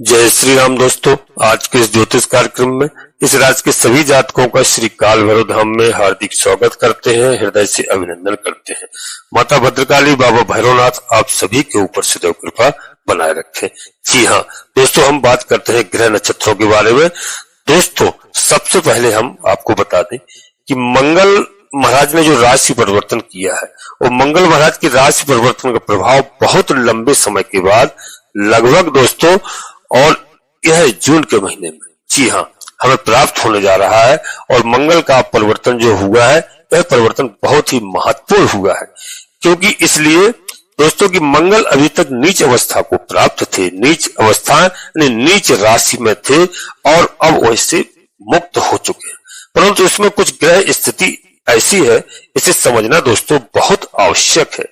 जय श्री राम दोस्तों, आज के इस ज्योतिष कार्यक्रम में इस राशि के सभी जातकों का श्री काल भैरव धाम में हार्दिक स्वागत करते हैं, हृदय से अभिनंदन करते हैं। माता भद्रकाली, बाबा भैरवनाथ आप सभी के ऊपर सदैव कृपा बनाए रखें। जी हाँ दोस्तों, हम बात करते हैं ग्रह नक्षत्रों के बारे में। दोस्तों सबसे पहले हम आपको बता दें कि मंगल महाराज ने जो राशि परिवर्तन किया है, वो मंगल महाराज की राशि परिवर्तन का प्रभाव बहुत लंबे समय के बाद लगभग दोस्तों और यह जून के महीने में जी हाँ हमें प्राप्त होने जा रहा है। और मंगल का परिवर्तन जो हुआ है, यह परिवर्तन बहुत ही महत्वपूर्ण हुआ है, क्योंकि इसलिए दोस्तों कि मंगल अभी तक नीच अवस्था को प्राप्त थे, नीच अवस्था यानी नीच राशि में थे और अब वैसे मुक्त हो चुके हैं। परंतु इसमें कुछ ग्रह स्थिति ऐसी है, इसे समझना दोस्तों बहुत आवश्यक है।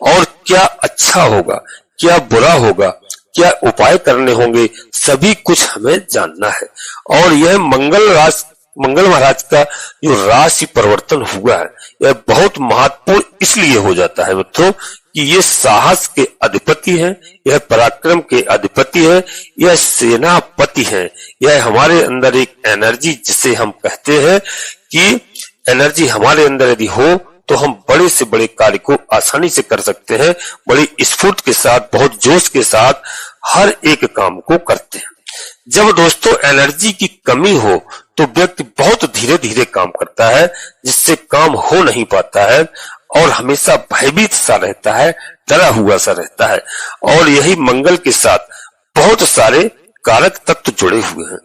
और क्या अच्छा होगा, क्या बुरा होगा, क्या उपाय करने होंगे, सभी कुछ हमें जानना है। और यह मंगल महाराज का जो राशि परिवर्तन हुआ है, यह बहुत महत्वपूर्ण इसलिए हो जाता है मित्रों कि ये साहस के अधिपति हैं, यह पराक्रम के अधिपति है, यह सेनापति है। यह हमारे अंदर एक एनर्जी, जिसे हम कहते हैं कि एनर्जी हमारे अंदर यदि हो तो हम बड़े से बड़े कार्य को आसानी से कर सकते हैं, बड़ी स्फूर्ति के साथ, बहुत जोश के साथ हर एक काम को करते हैं। जब दोस्तों एनर्जी की कमी हो तो व्यक्ति बहुत धीरे धीरे काम करता है, जिससे काम हो नहीं पाता है और हमेशा भयभीत सा रहता है, डरा हुआ सा रहता है। और यही मंगल के साथ बहुत सारे कारक तत्व जुड़े हुए हैं।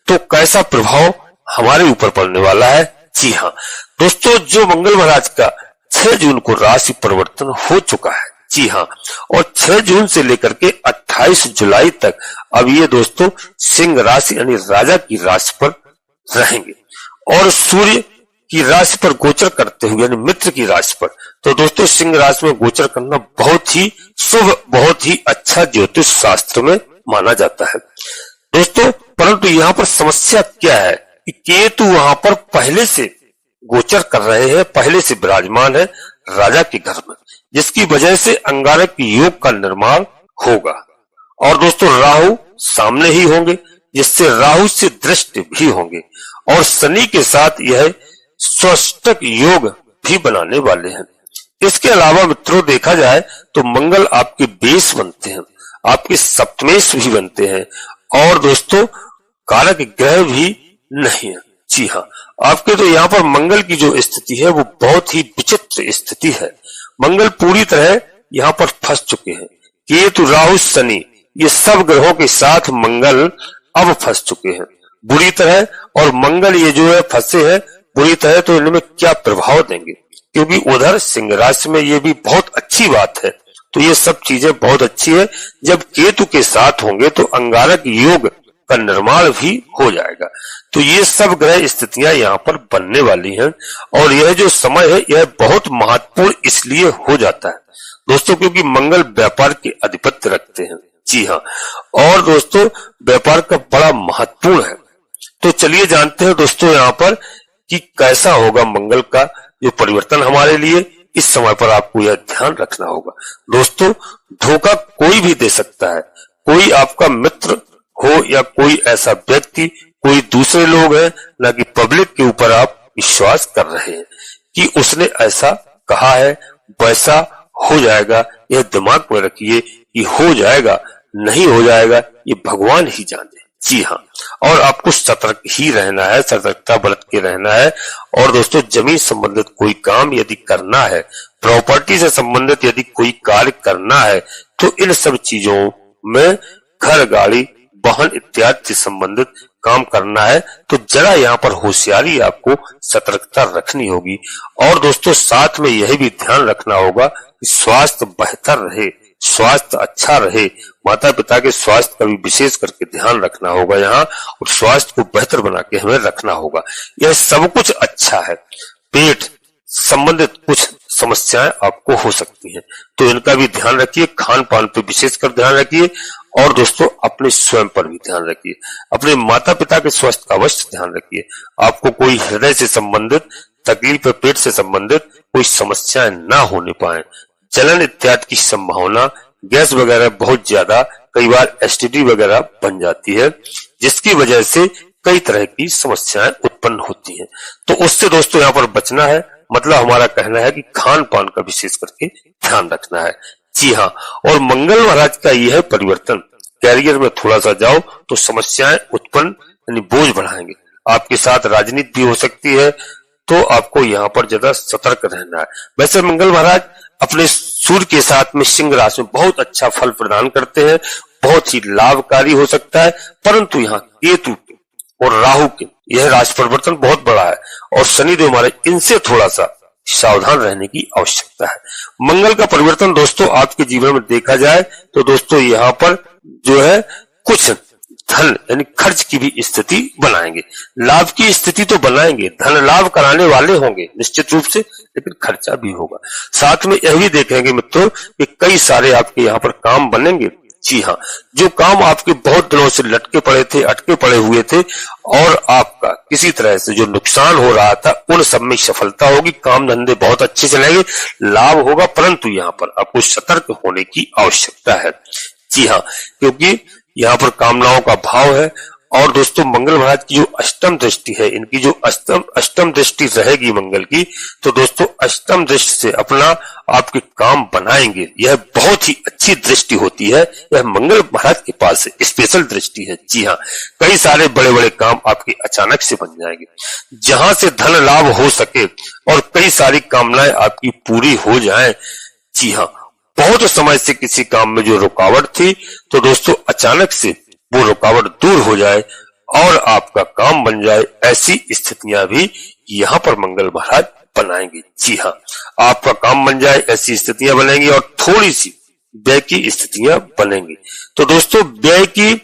तो कैसा प्रभाव हमारे ऊपर पड़ने वाला है? जी हाँ दोस्तों, जो मंगल महाराज का 6 जून को राशि परिवर्तन हो चुका है, जी हाँ, और 6 जून से लेकर के 28 जुलाई तक अब ये दोस्तों सिंह राशि यानी राजा की राशि पर रहेंगे और सूर्य की राशि पर गोचर करते हुए यानी मित्र की राशि पर। तो दोस्तों सिंह राशि में गोचर करना बहुत ही शुभ, बहुत ही अच्छा ज्योतिष शास्त्र में माना जाता है दोस्तों। परंतु यहाँ पर समस्या क्या है कि केतु वहां पर पहले से गोचर कर रहे हैं, पहले से विराजमान है राजा के घर में, जिसकी वजह से अंगारक योग का निर्माण होगा। और दोस्तों राहु सामने ही होंगे, जिससे राहु से दृष्टि भी होंगे और शनि के साथ यह स्वाष्टक योग भी बनाने वाले हैं। इसके अलावा मित्रों देखा जाए तो मंगल आपके बेस बनते हैं, आपके सप्तमेश भी बनते हैं और दोस्तों कारक ग्रह भी नहीं है। जी हाँ, आपके तो यहाँ पर मंगल की जो स्थिति है वो बहुत ही विचित्र स्थिति है। मंगल पूरी तरह यहाँ पर फंस चुके हैं। केतु, राहु, शनि ये सब ग्रहों के साथ मंगल अब फंस चुके हैं बुरी तरह। और मंगल ये जो है फंसे हैं बुरी तरह, तो इनमें क्या प्रभाव देंगे? क्योंकि उधर सिंह राशि में ये भी बहुत अच्छी बात है, तो ये सब चीजें बहुत अच्छी है। जब केतु के साथ होंगे तो अंगारक योग का निर्माण भी हो जाएगा। तो ये सब ग्रह स्थितियां यहाँ पर बनने वाली हैं और यह जो समय है यह बहुत महत्वपूर्ण इसलिए हो जाता है दोस्तों क्योंकि मंगल व्यापार के आधिपत्य रखते हैं। जी हाँ, और दोस्तों व्यापार का बड़ा महत्वपूर्ण है। तो चलिए जानते हैं दोस्तों यहाँ पर कि कैसा होगा मंगल का जो परिवर्तन हमारे लिए। इस समय पर आपको यह ध्यान रखना होगा दोस्तों, धोखा कोई भी दे सकता है, कोई आपका मित्र हो या कोई ऐसा व्यक्ति, कोई दूसरे लोग हैं, ना कि पब्लिक के ऊपर आप विश्वास कर रहे हैं कि उसने ऐसा कहा है, वैसा हो जाएगा। यह दिमाग में रखिए कि हो जाएगा नहीं हो जाएगा ये भगवान ही जाने। जी हाँ, और आपको सतर्क ही रहना है, सतर्कता बरत के रहना है। और दोस्तों जमीन संबंधित कोई काम यदि करना है, प्रॉपर्टी से संबंधित यदि कोई कार्य करना है, तो इन सब चीजों में घर, गाड़ी, वाहन इत्यादि से संबंधित काम करना है तो जरा यहाँ पर होशियारी, आपको सतर्कता रखनी होगी। और दोस्तों साथ में यह भी ध्यान रखना होगा कि स्वास्थ्य बेहतर रहे, स्वास्थ्य अच्छा रहे। माता पिता के स्वास्थ्य का भी विशेष करके ध्यान रखना होगा यहाँ, और स्वास्थ्य को बेहतर बना के हमें रखना होगा। यह सब कुछ अच्छा है। पेट संबंधित कुछ समस्याएं आपको हो सकती हैं, तो इनका भी ध्यान रखिए। खान पान पे विशेष कर ध्यान रखिए और दोस्तों अपने स्वयं पर भी ध्यान रखिए। अपने माता पिता के स्वास्थ्य का अवश्य ध्यान रखिए। आपको कोई हृदय से संबंधित तकलीफ, पेट से संबंधित कोई समस्याएं ना होने पाए, जलन इत्यादि की संभावना, गैस वगैरह बहुत ज्यादा कई बार एसटीडी वगैरह बन जाती है, जिसकी वजह से कई तरह की समस्याएं उत्पन्न होती हैं। तो उससे दोस्तों यहाँ पर बचना है, मतलब हमारा कहना है कि खान पान का विशेष करके ध्यान रखना है। जी हाँ, और मंगल महाराज का यह है परिवर्तन, कैरियर में थोड़ा सा जाओ तो समस्याएं उत्पन्न यानी बोझ बढ़ाएंगे। आपके साथ राजनीति भी हो सकती है, तो आपको यहाँ पर ज्यादा सतर्क रहना है। वैसे मंगल महाराज अपने सूर्य के साथ में सिंह राशि में बहुत अच्छा फल प्रदान करते हैं, बहुत ही लाभकारी हो सकता है, परंतु यहाँ केतु और राहु के यह राशि परिवर्तन बहुत बड़ा है और शनिदेव महाराज, इनसे थोड़ा सा सावधान रहने की आवश्यकता है। मंगल का परिवर्तन दोस्तों आपके जीवन में देखा जाए तो दोस्तों यहाँ पर जो है कुछ धन यानी खर्च की भी स्थिति बनाएंगे, लाभ की स्थिति तो बनाएंगे, धन लाभ कराने वाले होंगे निश्चित रूप से, लेकिन खर्चा भी होगा। साथ में यह भी देखेंगे मित्रों कि कई सारे आपके यहाँ पर काम बनेंगे। जी हाँ, जो काम आपके बहुत दिनों से लटके पड़े थे, अटके पड़े हुए थे और आपका किसी तरह से जो नुकसान हो रहा था, उन सब में सफलता होगी, काम धंधे बहुत अच्छे चलेंगे, लाभ होगा, परंतु यहाँ पर आपको सतर्क होने की आवश्यकता है। जी हाँ, क्योंकि यहाँ पर कामनाओं का भाव है। और दोस्तों मंगल महाराज की जो अष्टम दृष्टि है, इनकी जो अष्टम दृष्टि रहेगी मंगल की, तो दोस्तों अष्टम दृष्टि से अपना आपके काम बनाएंगे। यह बहुत ही अच्छी दृष्टि होती है, यह मंगल महाराज के पास स्पेशल दृष्टि है। जी हाँ, कई सारे बड़े बड़े काम आपके अचानक से बन जाएंगे, जहां से धन लाभ हो सके और कई सारी कामनाएं आपकी पूरी हो जाएं। जी हाँ, बहुत समय से किसी काम में जो रुकावट थी, तो दोस्तों अचानक से वो रुकावट दूर हो जाए और आपका काम बन जाए, ऐसी स्थितियां भी यहाँ पर मंगल महाराज बनाएंगे। जी हाँ, आपका काम बन जाए ऐसी स्थितियां बनेंगी और थोड़ी सी व्यय की स्थितियां बनेंगी। तो दोस्तों व्यय की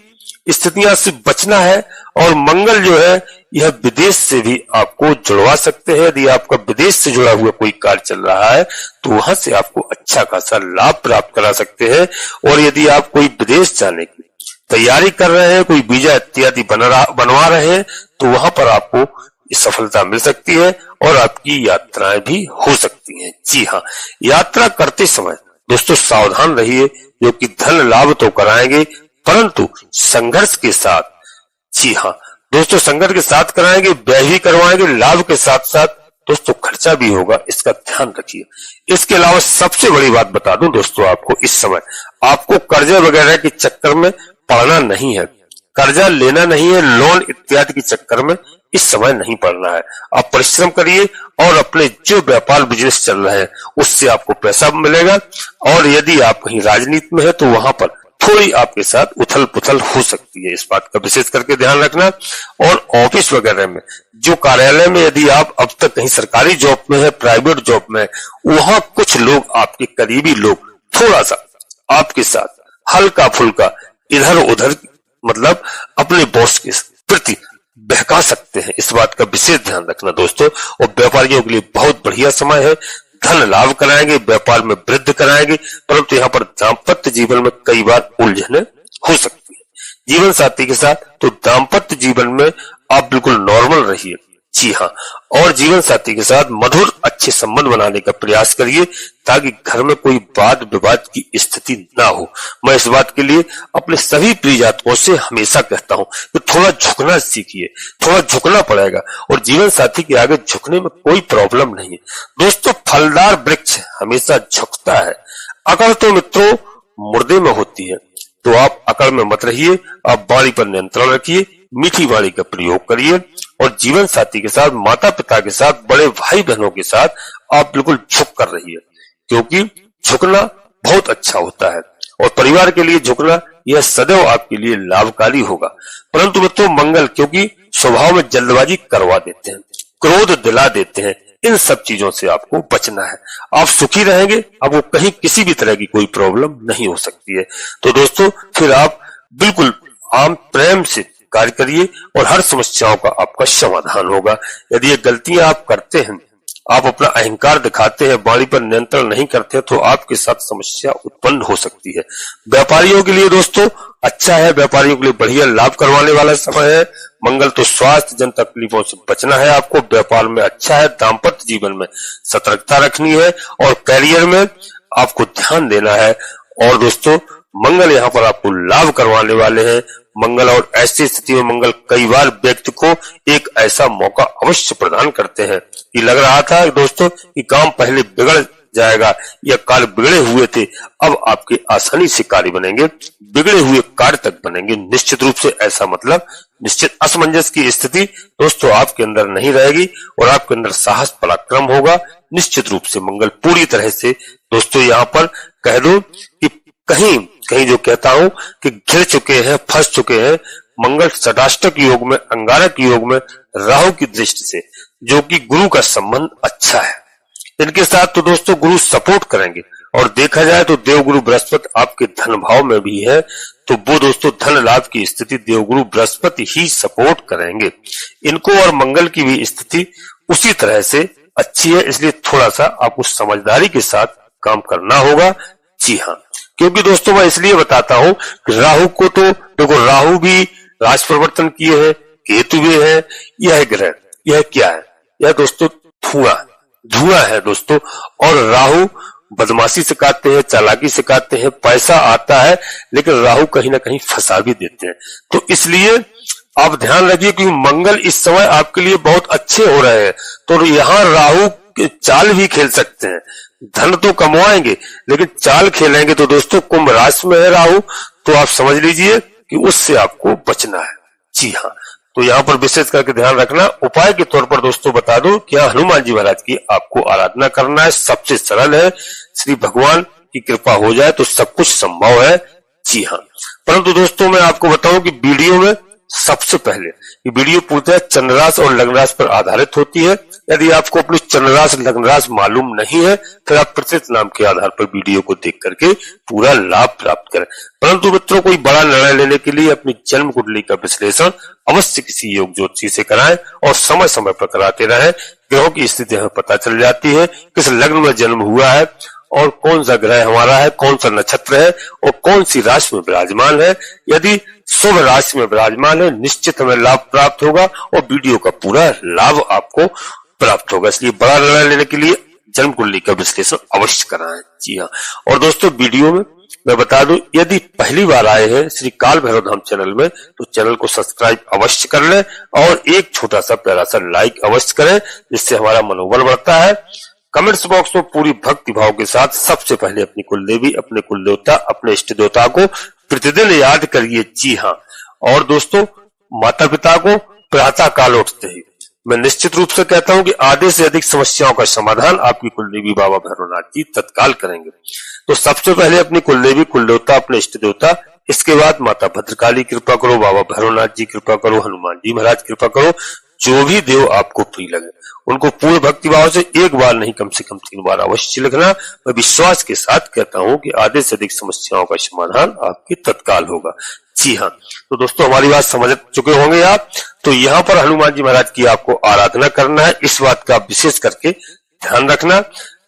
स्थितियां से बचना है। और मंगल जो है यह विदेश से भी आपको जुड़वा सकते हैं। यदि आपका विदेश से जुड़ा हुआ कोई कार्य चल रहा है तो वहां से आपको अच्छा खासा लाभ प्राप्त करा सकते हैं। और यदि आप कोई विदेश जाने की तैयारी कर रहे हैं, कोई वीजा इत्यादि बनवा रहे हैं, तो वहां पर आपको सफलता मिल सकती है और आपकी यात्राएं भी हो सकती हैं। जी हाँ, यात्रा करते समय दोस्तों सावधान रहिए, जो कि धन लाभ तो कराएंगे परंतु संघर्ष के साथ। जी हाँ दोस्तों, संघर्ष के साथ कराएंगे, व्यय भी करवाएंगे, लाभ के साथ साथ दोस्तों खर्चा भी होगा, इसका ध्यान रखिए। इसके अलावा सबसे बड़ी बात बता दूं दोस्तों आपको, इस समय आपको कर्जे वगैरह के चक्कर में पड़ना नहीं है, कर्जा लेना नहीं है, लोन इत्यादि के चक्कर में इस समय नहीं पड़ना है। आप परिश्रम करिए और अपने जो व्यापार बिजनेस चल रहे हैं उससे आपको पैसा मिलेगा। और यदि आप कहीं राजनीति में है तो वहां पर थोड़ी आपके साथ उथल पुथल हो सकती है, इस बात का विशेष करके ध्यान रखना। और ऑफिस वगैरह में, जो कार्यालय में यदि आप अब तक कहीं सरकारी जॉब में है, प्राइवेट जॉब में, वहां कुछ लोग आपके करीबी लोग थोड़ा सा आपके साथ हल्का फुल्का इधर उधर मतलब अपने बॉस के प्रति बहका सकते हैं, इस बात का विशेष ध्यान रखना दोस्तों। और व्यापारियों के लिए बहुत बढ़िया समय है, धन लाभ कराएंगे, व्यापार में वृद्धि कराएंगे, परंतु यहाँ पर दाम्पत्य जीवन में कई बार उलझने हो सकती है जीवन साथी के साथ। तो दाम्पत्य जीवन में आप बिल्कुल नॉर्मल रहिए। जी हाँ, और जीवन साथी के साथ मधुर अच्छे संबंध बनाने का प्रयास करिए ताकि घर में कोई वाद विवाद की स्थिति ना हो। मैं इस बात के लिए अपने सभी प्रिय जातकों से हमेशा कहता हूँ कि थोड़ा झुकना सीखिए, थोड़ा झुकना पड़ेगा और जीवन साथी के आगे झुकने में कोई प्रॉब्लम नहीं है दोस्तों। फलदार वृक्ष हमेशा झुकता है, अकड़ तो मित्रों मुर्दे में होती है। तो आप अकड़ में मत रहिए, आप वाणी पर नियंत्रण रखिए, मीठी वाणी का प्रयोग करिए और जीवन साथी के साथ, माता पिता के साथ, बड़े भाई बहनों के साथ आप बिल्कुल झुक कर रहिए, क्योंकि झुकना बहुत अच्छा होता है और परिवार के लिए झुकना यह सदैव आपके लिए लाभकारी होगा। परंतु मित्रों मंगल क्योंकि स्वभाव में जल्दबाजी करवा देते हैं, क्रोध दिला देते हैं, इन सब चीजों से आपको बचना है। आप सुखी रहेंगे, आपको कहीं किसी भी तरह की कोई प्रॉब्लम नहीं हो सकती है। तो दोस्तों फिर आप बिल्कुल आम प्रेम से कार्य करिए और हर समस्याओं का आपका समाधान होगा। यदि ये गलतियां आप करते हैं, आप अपना अहंकार दिखाते हैं, वाणी पर नियंत्रण नहीं करते, तो आपके साथ समस्या उत्पन्न हो सकती है। व्यापारियों के लिए दोस्तों अच्छा है, व्यापारियों के लिए बढ़िया लाभ करवाने वाला समय है। मंगल तो स्वास्थ्य जन तकलीफों से बचना है आपको, व्यापार में अच्छा है, दाम्पत्य जीवन में सतर्कता रखनी है और कैरियर में आपको ध्यान देना है। और दोस्तों मंगल यहाँ पर आपको लाभ करवाने वाले हैं। मंगल और ऐसी स्थिति में मंगल कई बार व्यक्ति को एक ऐसा मौका अवश्य प्रदान करते हैं कि लग रहा था दोस्तों कि काम पहले बिगड़ जाएगा या कार्य बिगड़े हुए थे, अब आपके आसानी से कार्य बनेंगे, बिगड़े हुए कार्य तक बनेंगे। निश्चित रूप से ऐसा मतलब निश्चित असमंजस की स्थिति दोस्तों आपके अंदर नहीं रहेगी और आपके अंदर साहस पराक्रम होगा। निश्चित रूप से मंगल पूरी तरह से दोस्तों यहाँ पर कह दो कि कहीं कहीं जो कहता हूं कि घिर चुके हैं, फंस चुके हैं। मंगल षडाष्टक योग में, अंगारक योग में राहु की दृष्टि से, जो कि गुरु का संबंध अच्छा है, इनके साथ तो दोस्तों गुरु सपोर्ट करेंगे। और देखा जाए तो देवगुरु बृहस्पति आपके धन भाव में भी है, तो वो दोस्तों धन लाभ की स्थिति देवगुरु बृहस्पति ही सपोर्ट करेंगे। इनको और मंगल की भी स्थिति उसी तरह से अच्छी है, इसलिए थोड़ा सा आपको समझदारी के साथ काम करना होगा। जी हाँ, क्योंकि दोस्तों मैं इसलिए बताता हूं कि राहु को तो देखो, राहु भी राज परिवर्तन किए हैं, केतु भी है, यह ग्रह, यह क्या है, यह दोस्तों धुआं है दोस्तों। और राहु बदमाशी सिखाते हैं, चालाकी सिखाते हैं, पैसा आता है लेकिन राहु कहीं ना कहीं फंसा भी देते हैं। तो इसलिए आप ध्यान रखिए कि मंगल इस समय आपके लिए बहुत अच्छे हो रहे हैं, तो यहाँ राहु के चाल भी खेल सकते हैं। धन तो कमाएंगे लेकिन चाल खेलेंगे तो दोस्तों कुंभ राशि में है राहु, तो आप समझ लीजिए कि उससे आपको बचना है। जी हाँ, तो यहाँ पर विशेष करके ध्यान रखना। उपाय के तौर पर दोस्तों बता दो क्या हनुमान जी महाराज की आपको आराधना करना है, सबसे सरल है। श्री भगवान की कृपा हो जाए तो सब कुछ संभव है। जी हाँ, परंतु दोस्तों मैं आपको बताऊं कि वीडियो में सबसे पहले ये वीडियो पूर्णतः चंद्र राशि और लग्न राशि पर आधारित होती है। यदि आपको अपनी चंद्र राशि लग्न राशि मालूम नहीं है फिर आप प्रतिशत नाम के आधार पर वीडियो को देख करके पूरा लाभ प्राप्त करें। परंतु मित्रों, कोई बड़ा निर्णय लेने के लिए अपनी जन्म कुंडली का विश्लेषण अवश्य किसी योग ज्योतिषी से कराएं और समय समय पर कराते रहें। ग्रहों की स्थिति हमें पता चल जाती है, किस लग्न में जन्म हुआ है और कौन सा ग्रह हमारा है, कौन सा नक्षत्र है और कौन सी राशि में विराजमान है। यदि शुभ राशि में विराजमान है निश्चित हमें लाभ प्राप्त होगा और वीडियो का पूरा लाभ आपको प्राप्त होगा। इसलिए बड़ा निर्णय लेने के लिए जन्म कुंडली का विश्लेषण अवश्य कराएं। जी हाँ, और दोस्तों वीडियो में मैं बता दूं, यदि पहली बार आए हैं श्री काल भैरव धाम चैनल में तो चैनल को सब्सक्राइब अवश्य कर लें और एक छोटा सा प्यारा सा लाइक अवश्य करें, जिससे हमारा मनोबल बढ़ता है। कमेंट्स बॉक्स में पूरी भक्ति भाव के साथ सबसे पहले अपनी कुलदेवी, अपने कुल देवता, अपने इष्ट देवता को प्रतिदिन याद करिए। जी हाँ, और दोस्तों माता पिता को प्रातः काल उठते ही मैं निश्चित रूप से कहता हूं कि आधे से अधिक समस्याओं का समाधान आपकी कुलदेवी बाबा भैरवनाथ जी तत्काल करेंगे। तो सबसे पहले अपनी कुलदेवी, कुल देवता, अपने इष्ट देवता, इसके बाद माता भद्रकाली कृपा करो, बाबा भैरवनाथ जी कृपा करो, हनुमान जी महाराज कृपा करो, जो भी देव आपको प्रिय लगे उनको पूर्ण भक्ति भाव से एक बार नहीं कम से कम 3 बार अवश्य लिखना। मैं विश्वास के साथ कहता हूं कि आधे से अधिक समस्याओं का समाधान आपके तत्काल होगा। जी हाँ, तो दोस्तों हमारी बात समझ चुके होंगे आप। तो यहाँ पर हनुमान जी महाराज की आपको आराधना करना है, इस बात का विशेष करके ध्यान रखना।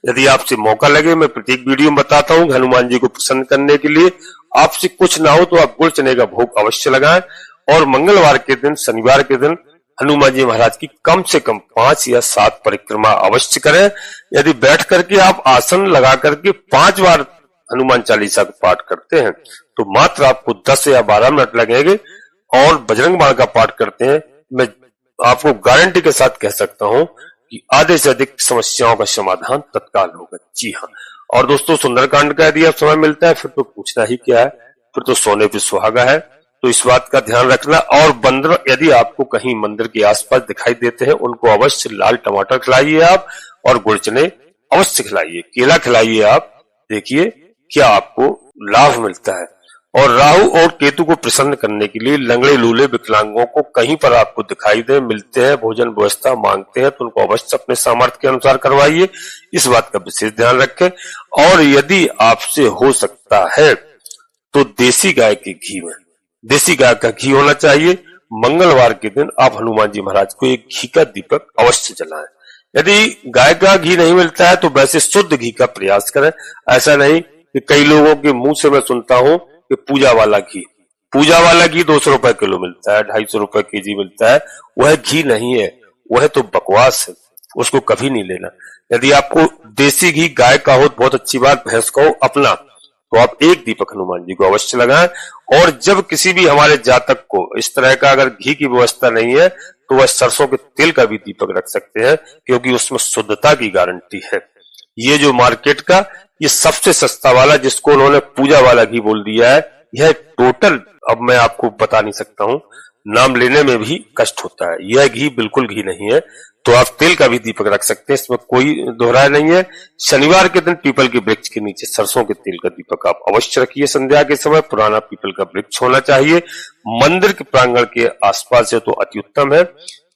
यदि आपसे मौका लगे, मैं प्रत्येक वीडियो में बताता हूँ हनुमान जी को प्रसन्न करने के लिए आपसे कुछ ना हो तो आप गुड़ चने का भोग अवश्य लगाएं और मंगलवार के दिन, शनिवार के दिन हनुमान जी महाराज की कम से कम 5 या 7 परिक्रमा अवश्य करें। यदि बैठ करके आप आसन लगा करके 5 बार हनुमान चालीसा का पाठ करते हैं तो मात्र आपको 10 या 12 मिनट लगेंगे और बजरंग बाण का पाठ करते हैं, मैं आपको गारंटी के साथ कह सकता हूं कि आधे से अधिक समस्याओं का समाधान तत्काल होगा। जी हाँ, और दोस्तों सुंदरकांड का यदि आप समय मिलता है फिर तो पूछना ही क्या है, फिर तो सोने पे सुहागा है। तो इस बात का ध्यान रखना। और बंदर यदि आपको कहीं मंदिर के आसपास दिखाई देते हैं उनको अवश्य लाल टमाटर खिलाइए आप और गुड़ चने अवश्य खिलाइए, केला खिलाइए आप, देखिए क्या आपको लाभ मिलता है। और राहु और केतु को प्रसन्न करने के लिए लंगड़े लूले विकलांगों को कहीं पर आपको दिखाई दे, मिलते हैं, भोजन व्यवस्था मांगते हैं तो उनको अवश्य अपने सामर्थ्य के अनुसार करवाइए, इस बात का विशेष ध्यान रखें। और यदि आपसे हो सकता है तो देसी गाय के घी में, देसी गाय का घी होना चाहिए। मंगलवार के दिन आप हनुमान जी महाराज को एक घी का दीपक अवश्य जलाएं। यदि गाय का घी नहीं मिलता है तो वैसे शुद्ध घी का प्रयास करें। ऐसा नहीं कि कई लोगों के मुंह से मैं सुनता हूं कि पूजा वाला घी 200 रुपए किलो मिलता है, 250 रुपए केजी मिलता है, वह घी नहीं है, वह तो बकवास है, उसको कभी नहीं लेना। यदि आपको देसी घी गाय का हो बहुत अच्छी बात, भैंस का हो अपना, तो आप एक दीपक हनुमान जी को अवश्य लगाएं। और जब किसी भी हमारे जातक को इस तरह का अगर घी की व्यवस्था नहीं है तो वह सरसों के तेल का भी दीपक रख सकते हैं, क्योंकि उसमें शुद्धता की गारंटी है। ये जो मार्केट का ये सबसे सस्ता वाला जिसको उन्होंने पूजा वाला घी बोल दिया है, यह टोटल अब मैं आपको बता नहीं सकता हूं, नाम लेने में भी कष्ट होता है। यह घी बिल्कुल घी नहीं है। तो आप तेल का भी दीपक रख सकते हैं, इसमें कोई दोहराय नहीं है। शनिवार के दिन पीपल के वृक्ष के नीचे सरसों के तेल का दीपक आप अवश्य रखिए। संध्या के समय पुराना पीपल का वृक्ष होना चाहिए, मंदिर के प्रांगण के आसपास है तो अति उत्तम है।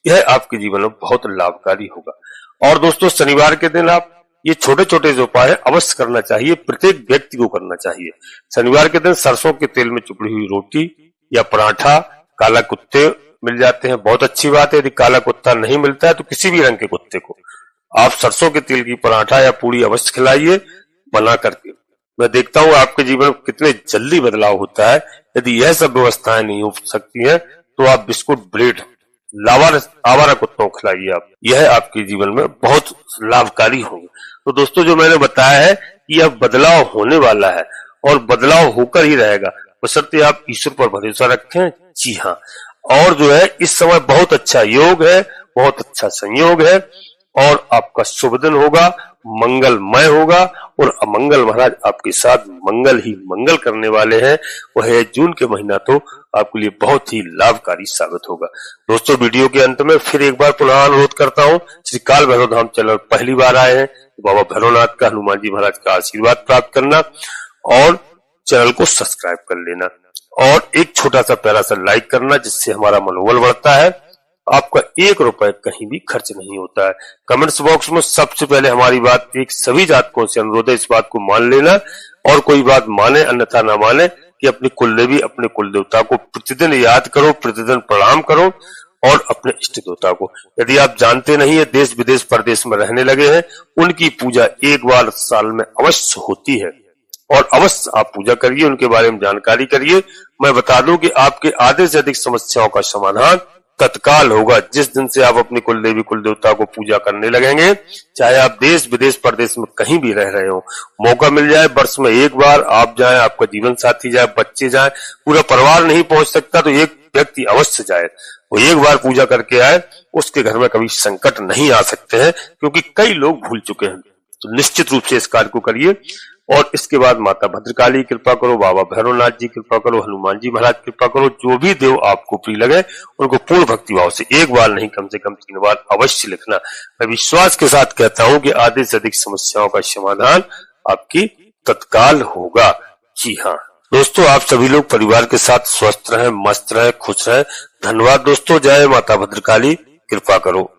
यह आपके जीवन में बहुत लाभकारी होगा। और दोस्तों, शनिवार के दिन आप ये छोटे छोटे जो उपाय है अवश्य करना चाहिए, प्रत्येक व्यक्ति को करना चाहिए। शनिवार के दिन सरसों के तेल में चुपड़ी हुई रोटी या पराठा, काला कुत्ते मिल जाते हैं, बहुत अच्छी बात है। यदि काला कुत्ता नहीं मिलता है तो किसी भी रंग के कुत्ते को आप सरसों के तेल की पराठा या पूरी अवश्य खिलाइए बना करके। मैं देखता हूँ आपके जीवन में कितने जल्दी बदलाव होता है। यदि यह सब व्यवस्थाएं नहीं हो सकती हैं तो आप बिस्कुट, ब्रेड आवारा कुत्तों को खिलाइए आप, यह आपके जीवन में बहुत लाभकारी होंगे। तो दोस्तों, जो मैंने बताया है कि यह बदलाव होने वाला है और बदलाव होकर ही रहेगा, बशर्ते आप ईश्वर पर भरोसा रखें। जी हाँ, और जो है इस समय बहुत अच्छा योग है, बहुत अच्छा संयोग है और आपका शुभ दिन होगा, मंगलमय होगा और अमंगल महाराज आपके साथ मंगल ही मंगल करने वाले हैं। वह है जून के महीना तो आपके लिए बहुत ही लाभकारी साबित होगा। दोस्तों, वीडियो के अंत में फिर एक बार पुनः अनुरोध करता हूँ, श्री काल भैरव धाम चैनल पहली बार आए हैं तो बाबा भैरवनाथ का, हनुमान जी महाराज का आशीर्वाद प्राप्त करना और चैनल को सब्सक्राइब कर लेना और एक छोटा सा प्यारा सा लाइक करना, जिससे हमारा मनोबल बढ़ता है। आपका 1 रुपए कहीं भी खर्च नहीं होता है। कमेंट्स बॉक्स में सबसे पहले हमारी बात एक सभी जातकों से अनुरोध है, इस बात को मान लेना और कोई बात माने अन्यथा ना माने कि अपनी कुलदेवी, अपने कुल देवता को प्रतिदिन याद करो, प्रतिदिन प्रणाम करो और अपने इष्ट देवता को, यदि आप जानते नहीं है, देश विदेश परदेश में रहने लगे हैं, उनकी पूजा एक बार साल में अवश्य होती है और अवश्य आप पूजा करिए, उनके बारे में जानकारी करिए। मैं बता दूं कि आपके आधे से अधिक समस्याओं का समाधान तत्काल होगा जिस दिन से आप अपनी कुल देवी, कुल देवता को पूजा करने लगेंगे। चाहे आप देश विदेश परदेश में कहीं भी रह रहे हो, मौका मिल जाए वर्ष में एक बार आप जाएं, आपका जीवन साथी जाए, बच्चे जाएं, पूरा परिवार नहीं पहुंच सकता तो एक व्यक्ति अवश्य जाए, वो एक बार पूजा करके आए, उसके घर में कभी संकट नहीं आ सकते हैं, क्योंकि कई लोग भूल चुके हैं। तो निश्चित रूप से इस कार्य को करिए। और इसके बाद माता भद्रकाली कृपा करो, बाबा भैरवनाथ जी कृपा करो, हनुमान जी महाराज कृपा करो, जो भी देव आपको प्रिय लगे उनको पूर्ण भक्ति भाव से एक बार नहीं कम से कम 3 बार अवश्य लिखना। मैं विश्वास के साथ कहता हूं कि आधे से अधिक समस्याओं का समाधान आपकी तत्काल होगा। जी हाँ दोस्तों, आप सभी लोग परिवार के साथ स्वस्थ रहें, मस्त रहें, खुश रहें। धन्यवाद दोस्तों। जय माता भद्रकाली कृपा करो।